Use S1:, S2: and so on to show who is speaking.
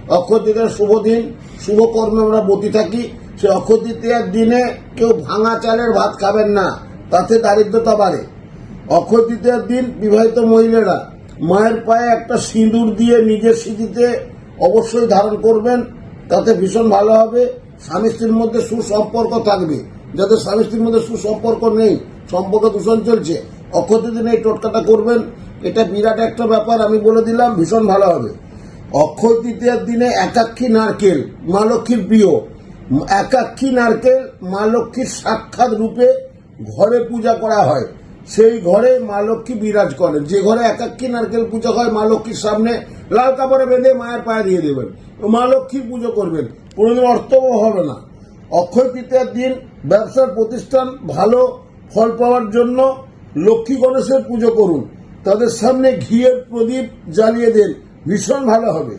S1: অক্ষয় তৃতীয়ার শুভ দিন, শুভ কর্মে আমরা বতি থাকি। সে অক্ষয় তৃতীয়ার দিনে কেউ ভাঙা চালের ভাত খাবেন না, তাতে দারিদ্রতা বাড়ে। অক্ষয় তৃতীয়ার দিন বিবাহিত মহিলারা মায়ের পায়ে একটা সিঁদুর দিয়ে নিজের স্মৃতিতে অবশ্যই ধারণ করবেন, তাতে ভীষণ ভালো হবে। স্বামী স্ত্রীর মধ্যে সুসম্পর্ক থাকবে। যাদের স্বামী স্ত্রীর মধ্যে সুসম্পর্ক নেই, সম্পর্ক দূষণ চলছে, অক্ষয় তৃতীয় দিনে এই টোটকাটা করবেন। এটা বিরাট একটা ব্যাপার, আমি বলে দিলাম, ভীষণ ভালো হবে। অক্ষয় তৃতীয়ার দিনে একাক্ষী নারকেল মা লক্ষ্মীর প্রিয়। একাক্ষী নারকেল মা লক্ষ্মীর সাক্ষাৎ রূপে ঘরে পূজা করা হয়। সেই ঘরে মা লক্ষ্মী বিরাজ করেন। যে ঘরে একাক্ষী নারকেল পূজা হয়, মা লক্ষ্মীর সামনে লাল কাপড়ে বেঁধে মায়ের পায়ে দিয়ে দেবেন, মা লক্ষ্মীর পুজো করবেন, কোনোদিন অর্থও হবে না। অক্ষয় তৃতীয়ার দিন ব্যবসার প্রতিষ্ঠান ভালো ফল পাওয়ার জন্য লক্ষ্মী গণেশের পুজো করুন, তাদের সামনে ঘিয়ের প্রদীপ জ্বালিয়ে দেন, ভীষণ ভালো হবে।